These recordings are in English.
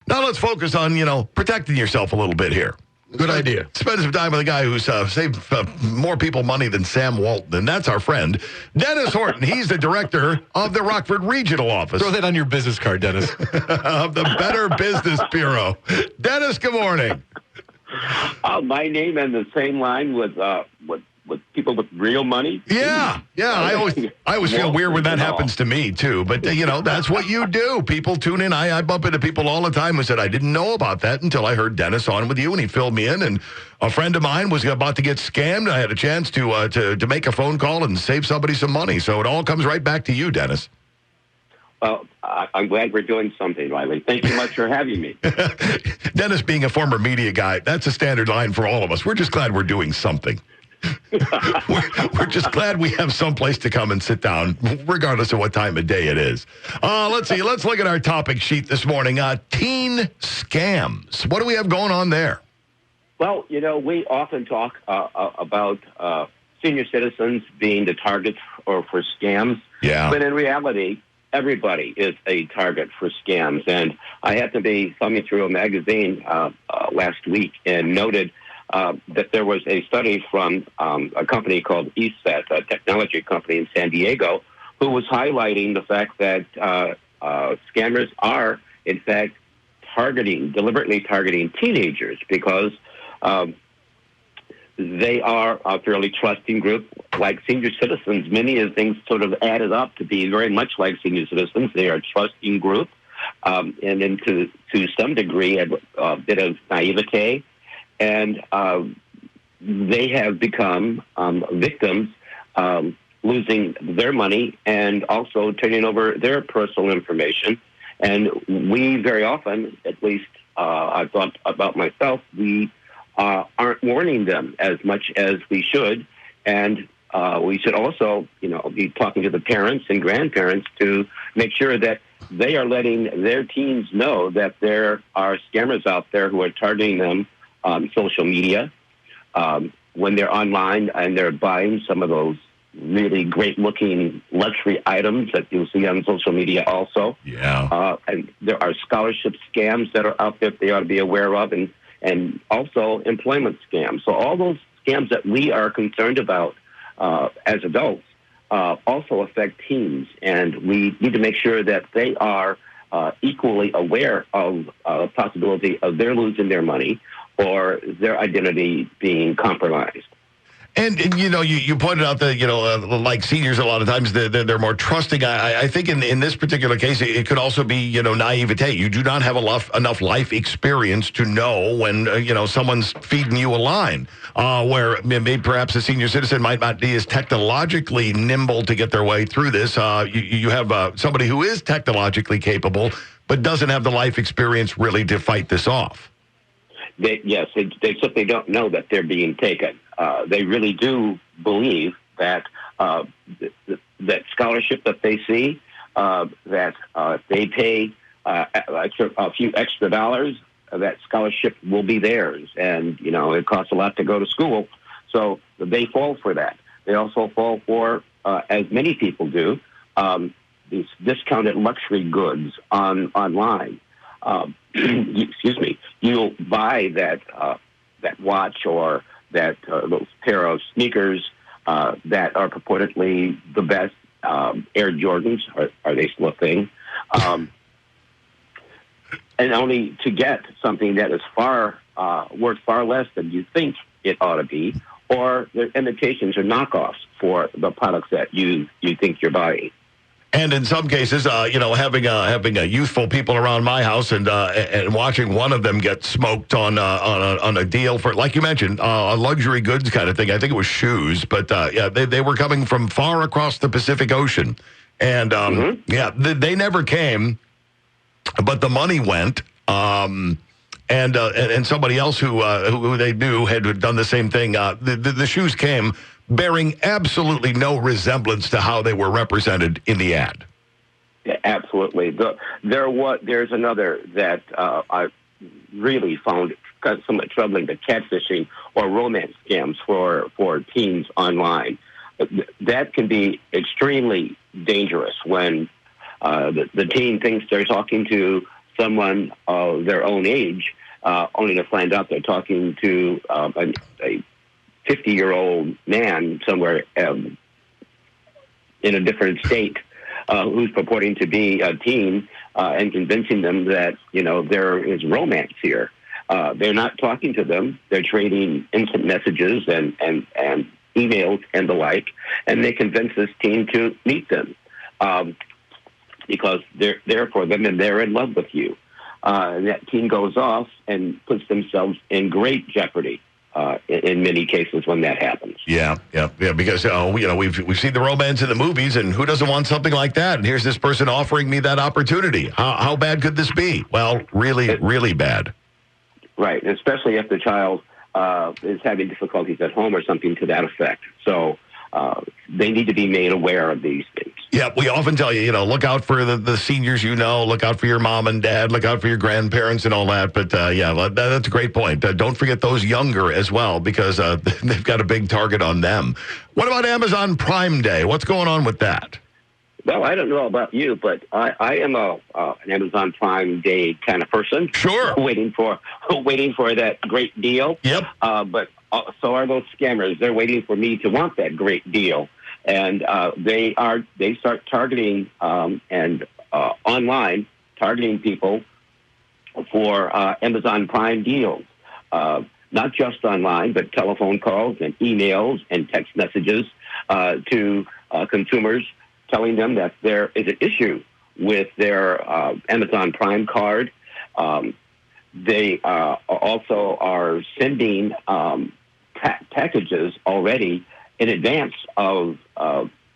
Now let's focus on, protecting yourself a little bit here. Good idea. Spend some time with a guy who's saved more people money than Sam Walton, and that's our friend, Dennis Horton. He's the director of the Rockford Regional Office. Throw that on your business card, Dennis. Of the Better Business Bureau. Dennis, good morning. My name in the same line with people with real money. Yeah. I always feel weird when that happens to me too. But that's what you do. People tune in. I bump into people all the time who said I didn't know about that until I heard Dennis on with you, and he filled me in. And a friend of mine was about to get scammed. I had a chance to make a phone call and save somebody some money. So it all comes right back to you, Dennis. Well, I'm glad we're doing something, Riley. Thank you much for having me. Dennis, being a former media guy, that's a standard line for all of us. We're just glad we're doing something. we're just glad we have some place to come and sit down, regardless of what time of day it is. Let's see. Let's look at our topic sheet this morning. Teen scams. What do we have going on there? Well, we often talk about senior citizens being the target for scams. Yeah. But in reality, everybody is a target for scams. And I happened to be thumbing through a magazine last week and noted that there was a study from a company called ESET, a technology company in San Diego, who was highlighting the fact that scammers are, in fact, deliberately targeting teenagers because they are a fairly trusting group. Like senior citizens, many of the things sort of added up to be very much like senior citizens. They are a trusting group, and then to some degree, a bit of naivete. And they have become victims, losing their money and also turning over their personal information. And we very often, at least I've thought about myself, we aren't warning them as much as we should. And we should also, be talking to the parents and grandparents to make sure that they are letting their teens know that there are scammers out there who are targeting them on social media, when they're online and they're buying some of those really great-looking luxury items that you'll see on social media also. Yeah. And there are scholarship scams that are out there they ought to be aware of, and also employment scams. So all those scams that we are concerned about as adults also affect teens, and we need to make sure that they are equally aware of the possibility of their losing their money or their identity being compromised. And you pointed out that, like seniors, a lot of times they're more trusting. I think in this particular case, it could also be, naivete. You do not have enough life experience to know when, someone's feeding you a line, where maybe perhaps a senior citizen might not be as technologically nimble to get their way through this. You have somebody who is technologically capable, but doesn't have the life experience really to fight this off. They simply don't know that they're being taken. They really do believe that that scholarship that they see, that if they pay a few extra dollars, that scholarship will be theirs. And, it costs a lot to go to school. So they fall for that. They also fall for, as many people do, these discounted luxury goods online. Excuse me, you'll buy that watch or that those pair of sneakers that are purportedly the best. Air Jordans, are they still a thing? And only to get something that is worth far less than you think it ought to be, or they're imitations or knockoffs for the products that you think you're buying. And in some cases, having youthful people around my house and watching one of them get smoked on a deal for, like you mentioned, a luxury goods kind of thing. I think it was shoes, but they were coming from far across the Pacific Ocean, and they never came, but the money went. And somebody else who they knew had done the same thing. The shoes came bearing absolutely no resemblance to how they were represented in the ad. Yeah, absolutely. There's another that I really found somewhat troubling, the catfishing or romance scams for teens online. That can be extremely dangerous when the teen thinks they're talking to someone of their own age, only to find out they're talking to a 50-year-old man somewhere in a different state who's purporting to be a teen and convincing them that, there is romance here. They're not talking to them. They're trading instant messages and emails and the like, and they convince this teen to meet them because they're there for them and they're in love with you. And that teen goes off and puts themselves in great jeopardy in many cases when that happens. Yeah, because we've seen the romance in the movies, and who doesn't want something like that? And here's this person offering me that opportunity. How bad could this be? Well, really, really bad. Right, especially if the child is having difficulties at home or something to that effect. So they need to be made aware of these things. Yeah, we often tell you, look out for the seniors, look out for your mom and dad, look out for your grandparents and all that. But, that's a great point. Don't forget those younger as well, because they've got a big target on them. What about Amazon Prime Day? What's going on with that? Well, I don't know about you, but I am an Amazon Prime Day kind of person. Sure. Waiting for that great deal. Yep. But so are those scammers. They're waiting for me to want that great deal. And they start targeting and online, targeting people for Amazon Prime deals. Not just online, but telephone calls and emails and text messages to consumers, telling them that there is an issue with their Amazon Prime card. They also are sending packages already in advance of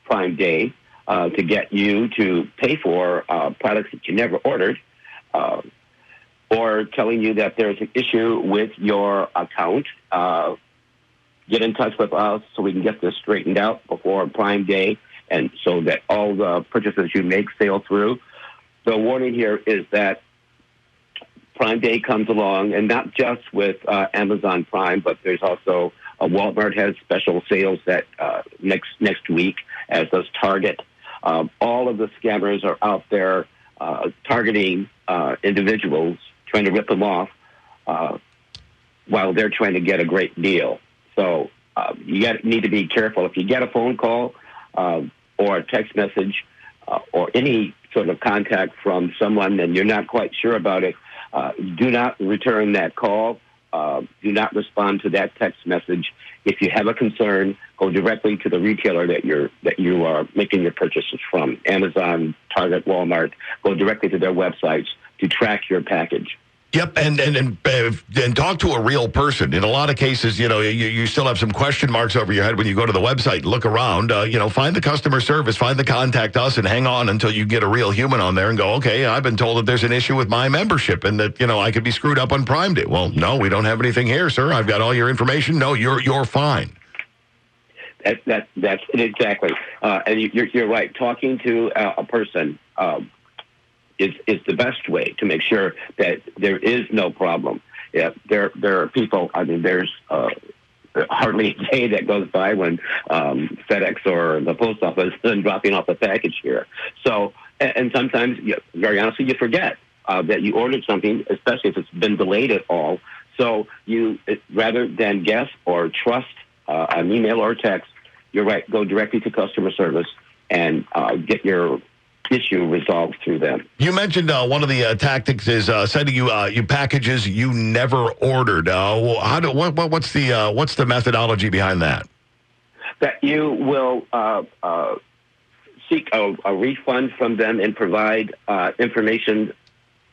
Prime Day to get you to pay for products that you never ordered, or telling you that there's an issue with your account. Get in touch with us so we can get this straightened out before Prime Day, and so that all the purchases you make sail through. The warning here is that Prime Day comes along, and not just with Amazon Prime, but there's also Walmart has special sales that next week, as does Target. All of the scammers are out there targeting individuals, trying to rip them off while they're trying to get a great deal. So you need to be careful. If you get a phone call or a text message or any sort of contact from someone and you're not quite sure about it, do not return that call. Do not respond to that text message. If you have a concern, go directly to the retailer that you are making your purchases from. Amazon, Target, Walmart. Go directly to their websites to track your package. Yep, and talk to a real person. In a lot of cases, you still have some question marks over your head when you go to the website, look around, find the customer service, find the contact us, and hang on until you get a real human on there and go, okay, I've been told that there's an issue with my membership and that, I could be screwed up on Prime Day. Well, no, we don't have anything here, sir. I've got all your information. No, you're fine. That's it exactly. And you're right. Talking to a person is the best way to make sure that there is no problem. Yeah, there are people. I mean, there's hardly a day that goes by when FedEx or the post office isn't dropping off a package here. So, and sometimes, very honestly, you forget that you ordered something, especially if it's been delayed at all. So rather than guess or trust an email or text, you're right. Go directly to customer service and get your issue resolved through them. You mentioned one of the tactics is sending you packages you never ordered. What's the methodology behind that? That you will seek a refund from them and provide information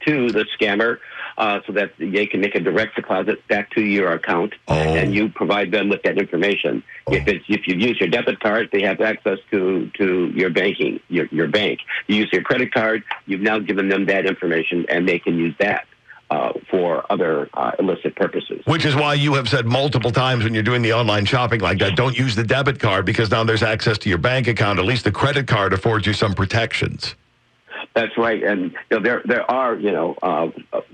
to the scammer so that they can make a direct deposit back to your account, and you provide them with that information. If you use your debit card, they have access to your banking, your bank. You use your credit card, you've now given them that information, and they can use that for other illicit purposes. Which is why you have said multiple times when you're doing the online shopping like that, don't use the debit card because now there's access to your bank account. At least the credit card affords you some protections. That's right, and there are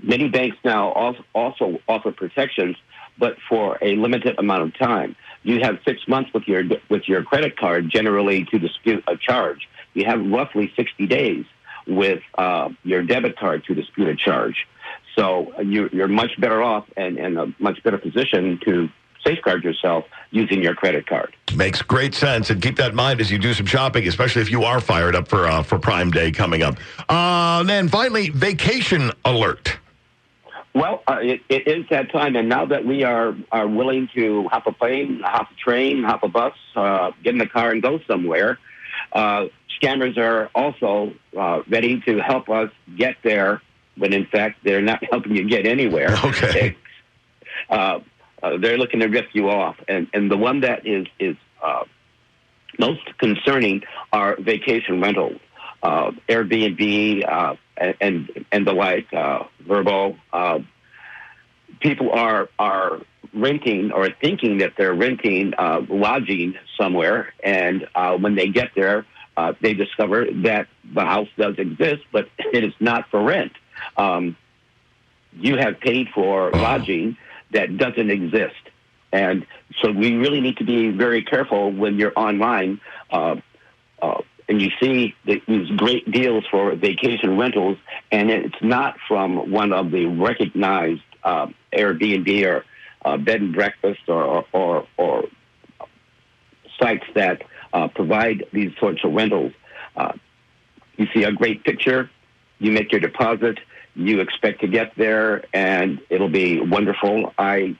many banks now also offer protections, but for a limited amount of time. You have 6 months with your credit card generally to dispute a charge. You have roughly 60 days. with your debit card to dispute a charge. So you're much better off and in a much better position to safeguard yourself using your credit card. Makes great sense, and keep that in mind as you do some shopping, especially if you are fired up for Prime Day coming up. Then finally, vacation alert. Well, it is that time, and now that we are willing to hop a plane, hop a train, hop a bus, get in the car and go somewhere, scammers are also ready to help us get there, when in fact they're not helping you get anywhere. Okay. They're looking to rip you off, and the one that is most concerning are vacation rentals, Airbnb and the like, Verbo. People are renting or thinking that they're renting lodging somewhere, and when they get there, they discover that the house does exist, but it is not for rent. You have paid for lodging that doesn't exist. And so we really need to be very careful when you're online and you see these great deals for vacation rentals, and it's not from one of the recognized Airbnb or bed and breakfast or sites that provide these sorts of rentals. You see a great picture, you make your deposit, you expect to get there, and it'll be wonderful. I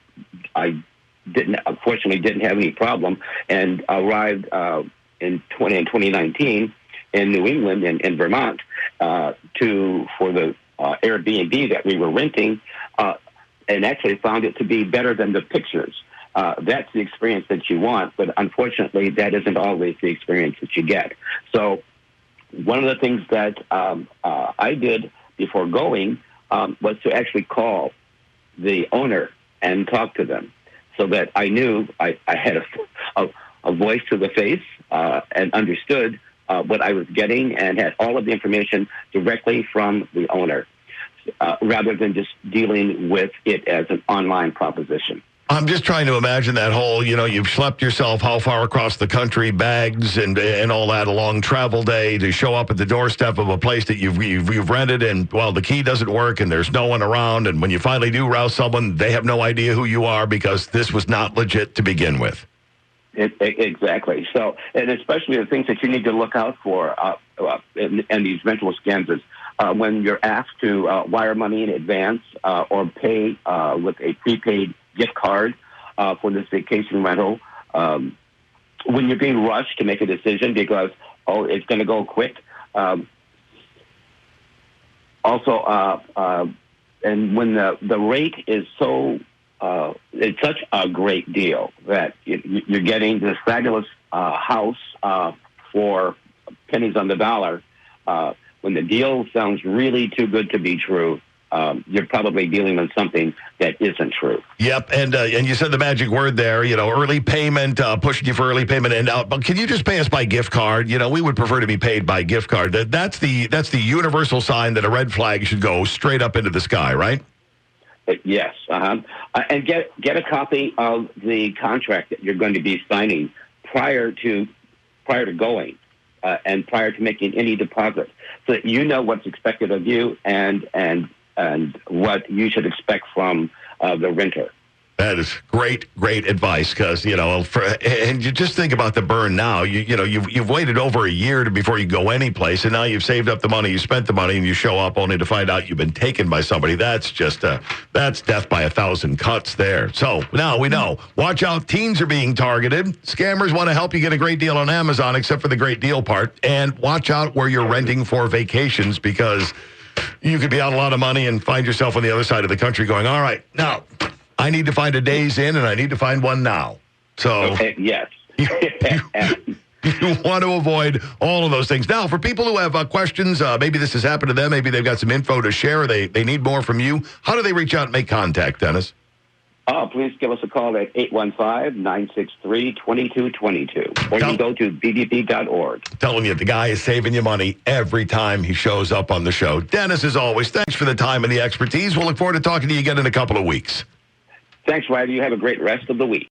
unfortunately didn't have any problem, and arrived in 2019 in New England in Vermont for the Airbnb that we were renting, and actually found it to be better than the pictures. That's the experience that you want, but unfortunately, that isn't always the experience that you get. So one of the things that I did before going was to actually call the owner and talk to them, so that I knew I had a voice to the face and understood what I was getting and had all of the information directly from the owner, rather than just dealing with it as an online proposition. I'm just trying to imagine that whole, you've schlepped yourself how far across the country, bags and all that, a long travel day to show up at the doorstep of a place that you've rented, and, well, the key doesn't work and there's no one around, and when you finally do rouse someone, they have no idea who you are because this was not legit to begin with. Exactly. So, and especially the things that you need to look out for in these rental scams is when you're asked to wire money in advance or pay with a prepaid gift card for this vacation rental, when you're being rushed to make a decision because, it's going to go quick. And when the rate is it's such a great deal that you're getting this fabulous house for pennies on the dollar. When the deal sounds really too good to be true, you're probably dealing with something that isn't true. Yep, and you said the magic word there, early payment, pushing you for early payment. And but can you just pay us by gift card? We would prefer to be paid by gift card. That's the universal sign that a red flag should go straight up into the sky, right? Yes, and get a copy of the contract that you're going to be signing prior to going. And prior to making any deposit, so that you know what's expected of you and what you should expect from the renter. That is great advice, because and you just think about the burn now. You've waited over a year before you go any place, and now you've saved up the money, you spent the money, and you show up only to find out you've been taken by somebody. That's just that's death by 1,000 cuts there. So now we know. Watch out, teens are being targeted. Scammers want to help you get a great deal on Amazon, except for the great deal part. And watch out where you're renting for vacations, because you could be out a lot of money and find yourself on the other side of the country going, all right, now I need to find a Days Inn, and I need to find one now. So yes. you want to avoid all of those things. Now, for people who have questions, maybe this has happened to them, maybe they've got some info to share, they need more from you. How do they reach out and make contact, Dennis? Please give us a call at 815-963-2222. Or you can go to bbb.org. Telling you, the guy is saving you money every time he shows up on the show. Dennis, as always, thanks for the time and the expertise. We'll look forward to talking to you again in a couple of weeks. Thanks, Ryder. You have a great rest of the week.